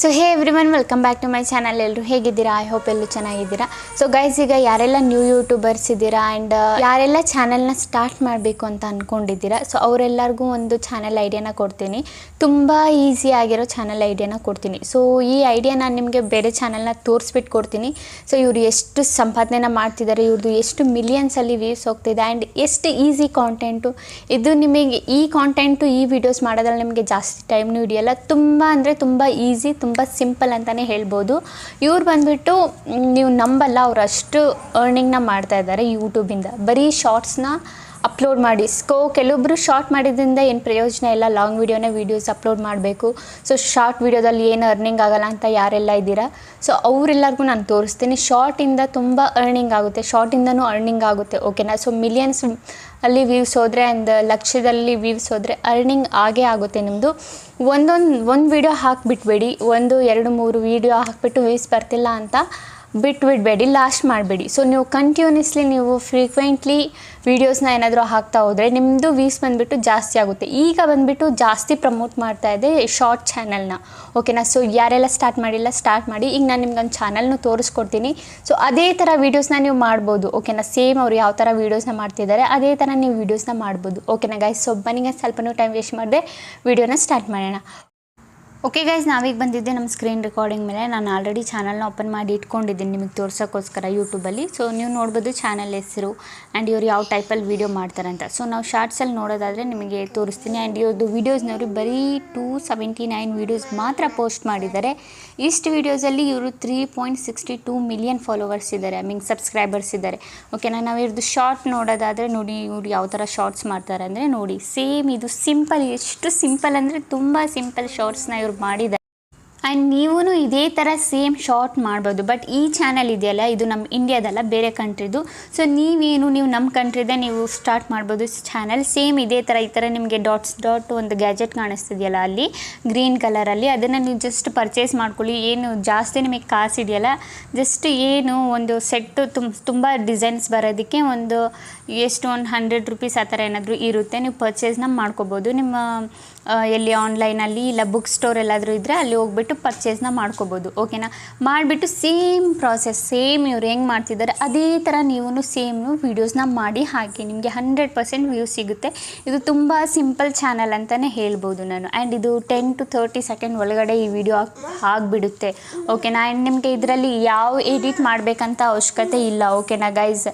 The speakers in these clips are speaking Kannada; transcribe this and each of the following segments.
So hey everyone welcome back to my channel. ಎಲ್ಲರೂ ಹೇಗಿದ್ದೀರಾ? ಐ ಹೋಪ್ ಎಲ್ಲರೂ ಚೆನ್ನಾಗಿದ್ದೀರಾ. ಸೊ ಗೈಸ್, ಈಗ ಯಾರೆಲ್ಲ ನ್ಯೂ ಯೂಟ್ಯೂಬರ್ಸ್ ಇದ್ದೀರಾ ಆ್ಯಂಡ್ ಯಾರೆಲ್ಲ ಚಾನಲ್ನ ಸ್ಟಾರ್ಟ್ ಮಾಡಬೇಕು ಅಂತ ಅಂದ್ಕೊಂಡಿದ್ದೀರಾ, ಸೊ ಅವರೆಲ್ಲರಿಗೂ ಒಂದು ಚಾನಲ್ ಐಡಿಯಾನ ಕೊಡ್ತೀನಿ. ತುಂಬ ಈಸಿ ಆಗಿರೋ ಚಾನಲ್ ಐಡಿಯಾನ ಕೊಡ್ತೀನಿ. ಸೊ ಈ ಐಡಿಯಾ ನಾನು ನಿಮಗೆ ಬೇರೆ ಚಾನಲ್ನ ತೋರಿಸ್ಬಿಟ್ಟು ಕೊಡ್ತೀನಿ. ಸೊ ಇವರು ಎಷ್ಟು ಸಂಪಾದನೆನ ಮಾಡ್ತಿದ್ದಾರೆ, ಇವ್ರದ್ದು ಎಷ್ಟು ಮಿಲಿಯನ್ಸಲ್ಲಿ ವ್ಯೂಸ್ ಹೋಗ್ತಿದೆ ಆ್ಯಂಡ್ ಎಷ್ಟು ಈಸಿ ಕಾಂಟೆಂಟು ಇದು. ನಿಮಗೆ ಈ ಕಾಂಟೆಂಟು ಈ ವಿಡಿಯೋಸ್ ಮಾಡೋದ್ರಲ್ಲಿ ನಿಮಗೆ ಜಾಸ್ತಿ ಟೈಮ್ನೂ ಹಿಡಿಯಲ್ಲ. ತುಂಬ ಅಂದರೆ ತುಂಬ ಈಸಿ, ತುಂಬ ಸಿಂಪಲ್ ಅಂತಲೇ ಹೇಳ್ಬೋದು. ಇವ್ರು ಬಂದುಬಿಟ್ಟು ನೀವು ನಂಬಲ್ಲ, ಅವ್ರು ಅಷ್ಟು ಅರ್ನಿಂಗ್ನ ಮಾಡ್ತಾ ಇದ್ದಾರೆ ಯೂಟ್ಯೂಬಿಂದ. ಬರೀ ಶಾರ್ಟ್ಸ್ನ ಅಪ್ಲೋಡ್ ಮಾಡಿ. ಕೆಲವೊಬ್ಬರು ಶಾರ್ಟ್ ಮಾಡಿದ್ರಿಂದ ಏನು ಪ್ರಯೋಜನ ಇಲ್ಲ, ಲಾಂಗ್ ವೀಡಿಯೋಸ್ ಅಪ್ಲೋಡ್ ಮಾಡಬೇಕು. ಸೊ ಶಾರ್ಟ್ ವೀಡಿಯೋದಲ್ಲಿ ಏನು ಅರ್ನಿಂಗ್ ಆಗೋಲ್ಲ ಅಂತ ಯಾರೆಲ್ಲ ಇದ್ದೀರಾ, ಸೊ ಅವರೆಲ್ಲರಿಗೂ ನಾನು ತೋರಿಸ್ತೀನಿ. ಶಾರ್ಟಿಂದ ತುಂಬ ಅರ್ನಿಂಗ್ ಆಗುತ್ತೆ, ಶಾರ್ಟಿಂದನೂ ಅರ್ನಿಂಗ್ ಆಗುತ್ತೆ, ಓಕೆನಾ. ಸೊ ಮಿಲಿಯನ್ಸ್ ಅಲ್ಲಿ ವ್ಯೂಸ್ ಹೋದರೆ ಆ್ಯಂಡ್ ಲಕ್ಷದಲ್ಲಿ ವ್ಯೂಸ್ ಹೋದರೆ ಅರ್ನಿಂಗ್ ಆಗೇ ಆಗುತ್ತೆ ನಿಮ್ಮದು. ಒಂದು ವೀಡಿಯೋ ಹಾಕಿಬಿಟ್ಬೇಡಿ, 1, 2, 3 ವೀಡಿಯೋ ಹಾಕಿಬಿಟ್ಟು ವ್ಯೂಸ್ ಬರ್ತಿಲ್ಲ ಅಂತ ಬಿಟ್ಬಿಡಬೇಡಿ, ಲಾಸ್ಟ್ ಮಾಡಬೇಡಿ. ಸೊ ನೀವು ಕಂಟಿನ್ಯೂಸ್ಲಿ ನೀವು ಫ್ರೀಕ್ವೆಂಟ್ಲಿ ವೀಡಿಯೋಸ್ನ ಏನಾದರೂ ಹಾಕ್ತಾ ಹೋದರೆ ನಿಮ್ಮದು ವ್ಯೂಸ್ ಬಂದುಬಿಟ್ಟು ಜಾಸ್ತಿ ಆಗುತ್ತೆ. ಈಗ ಬಂದುಬಿಟ್ಟು ಜಾಸ್ತಿ ಪ್ರಮೋಟ್ ಮಾಡ್ತಾ ಇದೆ ಶಾರ್ಟ್ ಚಾನಲ್ನ, ಓಕೆನಾ. ಸೊ ಯಾರೆಲ್ಲ ಸ್ಟಾರ್ಟ್ ಮಾಡಿಲ್ಲ, ಸ್ಟಾರ್ಟ್ ಮಾಡಿ. ಈಗ ನಾನು ನಿಮ್ಗೊಂದು ಚಾನಲ್ನು ತೋರಿಸ್ಕೊಡ್ತೀನಿ. ಸೊ ಅದೇ ಥರ ವೀಡಿಯೋಸ್ನ ನೀವು ಮಾಡ್ಬೋದು, ಓಕೆನಾ. ಸೇಮ್ ಅವ್ರು ಯಾವ ಥರ ವೀಡಿಯೋಸ್ನ ಮಾಡ್ತಿದ್ದಾರೆ ಅದೇ ಥರ ನೀವು ವೀಡಿಯೋಸ್ನ ಮಾಡ್ಬೋದು, ಓಕೆನಾ ಗೈಸ್. ಸೊ ಬನ್ನಿಗೆ ಸ್ವಲ್ಪನೂ ಟೈಮ್ ವೇಸ್ಟ್ ಮಾಡಿದೆ ವೀಡಿಯೋನ ಸ್ಟಾರ್ಟ್ ಮಾಡೋಣ. ಓಕೆ ಗೈಸ್, ನಾವೀಗ ಬಂದಿದ್ದೆ ನಮ್ಮ ಸ್ಕ್ರೀನ್ ರೆಕಾರ್ಡಿಂಗ್ ಮೇಲೆ. ನಾನು ಆಲ್ರೆಡಿ ಚಾನಲ್ನ ಓಪನ್ ಮಾಡಿ ಇಟ್ಕೊಂಡಿದ್ದೀನಿ ನಿಮಗೆ ತೋರ್ಸೋಕ್ಕೋಸ್ಕರ ಯೂಟ್ಯೂಬಲ್ಲಿ. ಸೊ ನೀವು ನೋಡ್ಬೋದು ಚಾನಲ್ ಹೆಸರು ಆ್ಯಂಡ್ ಇವ್ರು ಯಾವ ಟೈಪಲ್ಲಿ ವೀಡಿಯೋ ಮಾಡ್ತಾರಂತ. ಸೊ ನಾವು ಶಾರ್ಟ್ಸಲ್ಲಿ ನೋಡೋದಾದರೆ ನಿಮಗೆ ತೋರಿಸ್ತೀನಿ. ಆ್ಯಂಡ್ ಇವ್ರದ್ದು ವೀಡಿಯೋಸ್ನವರು ಬರೀ 279 ವೀಡಿಯೋಸ್ ಮಾತ್ರ ಪೋಸ್ಟ್ ಮಾಡಿದ್ದಾರೆ. ಇಷ್ಟು ವೀಡಿಯೋಸಲ್ಲಿ ಇವರು 3.62 ಮಿಲಿಯನ್ ಫಾಲೋವರ್ಸ್ ಇದ್ದಾರೆ, ಸಬ್ಸ್ಕ್ರೈಬರ್ಸ್ ಇದ್ದಾರೆ, ಓಕೆನಾ. ನಾವು ಇವ್ರದ್ದು ಶಾರ್ಟ್ ನೋಡೋದಾದರೆ ನೋಡಿ, ಇವ್ರು ಯಾವ ಥರ ಶಾರ್ಟ್ಸ್ ಮಾಡ್ತಾರೆ ಅಂದರೆ ನೋಡಿ, ಸೇಮ್ ಇದು ಸಿಂಪಲ್, ಎಷ್ಟು ಸಿಂಪಲ್ ಅಂದರೆ ತುಂಬ ಸಿಂಪಲ್ ಶಾರ್ಟ್ಸ್ನ ಇವ್ರು ಮಾಡಿದ್ದಾರೆ. ಆ್ಯಂಡ್ ನೀವೂ ಇದೇ ಥರ ಸೇಮ್ ಶಾರ್ಟ್ ಮಾಡ್ಬೋದು. ಬಟ್ ಈ ಚಾನಲ್ ಇದೆಯಲ್ಲ, ಇದು ನಮ್ಮ ಇಂಡಿಯಾದಲ್ಲ, ಬೇರೆ ಕಂಟ್ರಿದು. ಸೊ ನೀವು ನಮ್ಮ ಕಂಟ್ರಿದೇ ನೀವು ಸ್ಟಾರ್ಟ್ ಮಾಡ್ಬೋದು ಚಾನಲ್. ಸೇಮ್ ಇದೇ ಥರ ಈ ಥರ ನಿಮಗೆ ಡಾಟ್ ಒಂದು ಗ್ಯಾಜೆಟ್ ಕಾಣಿಸ್ತಿದೆಯಲ್ಲ ಅಲ್ಲಿ ಗ್ರೀನ್ ಕಲರಲ್ಲಿ, ಅದನ್ನು ನೀವು ಜಸ್ಟ್ ಪರ್ಚೇಸ್ ಮಾಡ್ಕೊಳ್ಳಿ. ಏನು ಜಾಸ್ತಿ ನಿಮಗೆ ಕಾಸು ಇದೆಯಲ್ಲ, ಜಸ್ಟ್ ಏನು ಒಂದು ಸೆಟ್ಟು ತುಂಬ ಡಿಸೈನ್ಸ್ ಬರೋದಕ್ಕೆ ಒಂದು 100 ರುಪೀಸ್ ಆ ಥರ ಏನಾದರೂ ಇರುತ್ತೆ. ನೀವು ಪರ್ಚೇಸ್ನ ಮಾಡ್ಕೋಬೋದು. ನಿಮ್ಮ ಎಲ್ಲಿ ಆನ್ಲೈನಲ್ಲಿ ಇಲ್ಲ ಬುಕ್ ಸ್ಟೋರ್ ಎಲ್ಲಾದರೂ ಇದ್ದರೆ ಅಲ್ಲಿ ಹೋಗ್ಬಿಟ್ಟು ಪರ್ಚೇಸ್ನ ಮಾಡ್ಕೋಬೋದು, ಓಕೆನಾ. ಮಾಡಿಬಿಟ್ಟು ಸೇಮ್ ಪ್ರಾಸೆಸ್, ಸೇಮ್ ಇವ್ರು ಹೆಂಗೆ ಮಾಡ್ತಿದ್ದಾರೆ ಅದೇ ಥರ ನೀವು ಸೇಮ್ನು ವೀಡಿಯೋಸ್ನ ಮಾಡಿ ಹಾಕಿ, ನಿಮಗೆ 100% ವ್ಯೂಸ್ ಸಿಗುತ್ತೆ. ಇದು ತುಂಬ ಸಿಂಪಲ್ ಚಾನಲ್ ಅಂತಲೇ ಹೇಳ್ಬೋದು ನಾನು. ಆ್ಯಂಡ್ ಇದು 10 to 30 ಸೆಕೆಂಡ್ ಒಳಗಡೆ ಈ ವಿಡಿಯೋ ಆಗಿಬಿಡುತ್ತೆ, ಓಕೆನಾ. ಆ್ಯಂಡ್ ನಿಮಗೆ ಇದರಲ್ಲಿ ಯಾವ ಎಡಿಟ್ ಮಾಡಬೇಕಂತ ಅವಶ್ಯಕತೆ ಇಲ್ಲ, ಓಕೆನಾ ಗೈಸ್.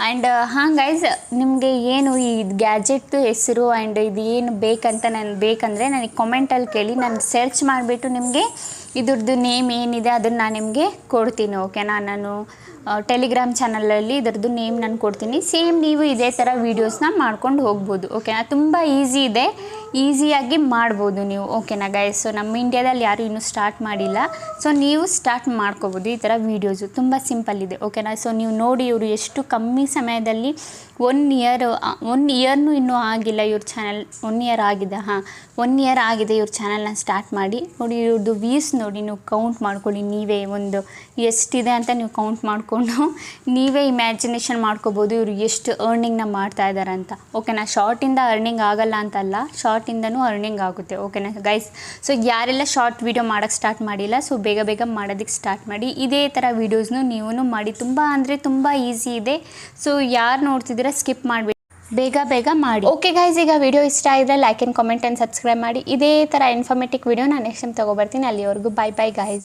ಆ್ಯಂಡ್ ಹಾಂ ಗೈಸ್, ನಿಮಗೆ ಏನು ಈ ಗ್ಯಾಜೆಟ್ ಹೆಸರು ಆ್ಯಂಡ್ ಇದು ಏನು ಬೇಕಂದರೆ ನನಗೆ ಕಾಮೆಂಟಲ್ಲಿ ಕೇಳಿ, ನಾನು ಸರ್ಚ್ ಮಾಡಿಬಿಟ್ಟು ನಿಮಗೆ ಇದ್ರದ್ದು ನೇಮ್ ಏನಿದೆ ಅದನ್ನು ನಾನು ನಿಮಗೆ ಕೊಡ್ತೀನಿ, ಓಕೆನಾ. ನಾನು ಟೆಲಿಗ್ರಾಮ್ ಚಾನಲಲ್ಲಿ ಇದರದ್ದು ನೇಮ್ ನಾನು ಕೊಡ್ತೀನಿ. ಸೇಮ್ ನೀವು ಇದೇ ಥರ ವೀಡಿಯೋಸ್ನ ಮಾಡ್ಕೊಂಡು ಹೋಗ್ಬೋದು, ಓಕೆನಾ. ತುಂಬ ಈಸಿ ಇದೆ, ಈಸಿಯಾಗಿ ಮಾಡ್ಬೋದು ನೀವು, ಓಕೆನಾ ಗೈಸ್. ಸೊ ನಮ್ಮ ಇಂಡಿಯಾದಲ್ಲಿ ಯಾರೂ ಇನ್ನೂ ಸ್ಟಾರ್ಟ್ ಮಾಡಿಲ್ಲ, ಸೊ ನೀವು ಸ್ಟಾರ್ಟ್ ಮಾಡ್ಕೋಬೋದು ಈ ಥರ ವೀಡಿಯೋಸು. ತುಂಬ ಸಿಂಪಲ್ ಇದೆ, ಓಕೆನಾ. ಸೊ ನೀವು ನೋಡಿ, ಇವರು ಎಷ್ಟು ಕಮ್ಮಿ ಸಮಯದಲ್ಲಿ 1 ಇಯರ್ನೂ ಇನ್ನೂ ಆಗಿಲ್ಲ ಇವ್ರ ಚಾನಲ್. 1 ಇಯರ್ ಆಗಿದೆ, 1 ಇಯರ್ ಆಗಿದೆ ಇವ್ರ ಚಾನಲ್ನ ಸ್ಟಾರ್ಟ್ ಮಾಡಿ. ನೋಡಿ ಇವ್ರದ್ದು ವ್ಯೂಸ್ ನೋಡಿ, ನೀವು ಕೌಂಟ್ ಮಾಡ್ಕೊಳ್ಳಿ ನೀವೇ, ಒಂದು ಎಷ್ಟಿದೆ ಅಂತ ನೀವು ಕೌಂಟ್ ಮಾಡಿಕೊಂಡು ನೀವೇ ಇಮ್ಯಾಜಿನೇಷನ್ ಮಾಡ್ಕೋಬೋದು ಇವರು ಎಷ್ಟು ಅರ್ನಿಂಗ್ನ ಮಾಡ್ತಾ ಇದ್ದಾರೆ ಅಂತ, ಓಕೆನಾ. ಶಾರ್ಟಿಂದ ಅರ್ನಿಂಗ್ ಆಗಲ್ಲ ಅಂತಲ್ಲ, ಶಾರ್ಟಿಂದನೂ ಅರ್ನಿಂಗ್ ಆಗುತ್ತೆ, ಓಕೆನಾ ಗೈಸ್. ಸೊ ಯಾರೆಲ್ಲ ಶಾರ್ಟ್ ವೀಡಿಯೋ ಮಾಡೋಕ್ಕೆ ಸ್ಟಾರ್ಟ್ ಮಾಡಿಲ್ಲ, ಸೊ ಬೇಗ ಮಾಡೋದಕ್ಕೆ ಸ್ಟಾರ್ಟ್ ಮಾಡಿ. ಇದೇ ಥರ ವೀಡಿಯೋಸ್ನು ನೀವು ಮಾಡಿ. ತುಂಬ ಅಂದರೆ ತುಂಬ ಈಸಿ ಇದೆ. ಸೊ ಯಾರು ನೋಡ್ತಿದ್ದೀರಾ ಸ್ಕಿಪ್ ಮಾಡಿಬಿಡಿ, ಬೇಗ ಮಾಡಿ, ಓಕೆ ಗೈಸ್. ಈಗ ವಿಡಿಯೋ ಇಷ್ಟ ಆಗಿದ್ರೆ like and comment and subscribe ಮಾಡಿ. ಇದೇ ಥರ ಇನ್ಫಾರ್ಮೇಟಿವ್ ವಿಡಿಯೋ ನಾನು ನೆಕ್ಸ್ಟ್ ಟೈಮ್ ತೊಗೊಬರ್ತೀನಿ. ಅಲ್ಲಿವರೆಗೂ ಬೈ ಗೈಸ್.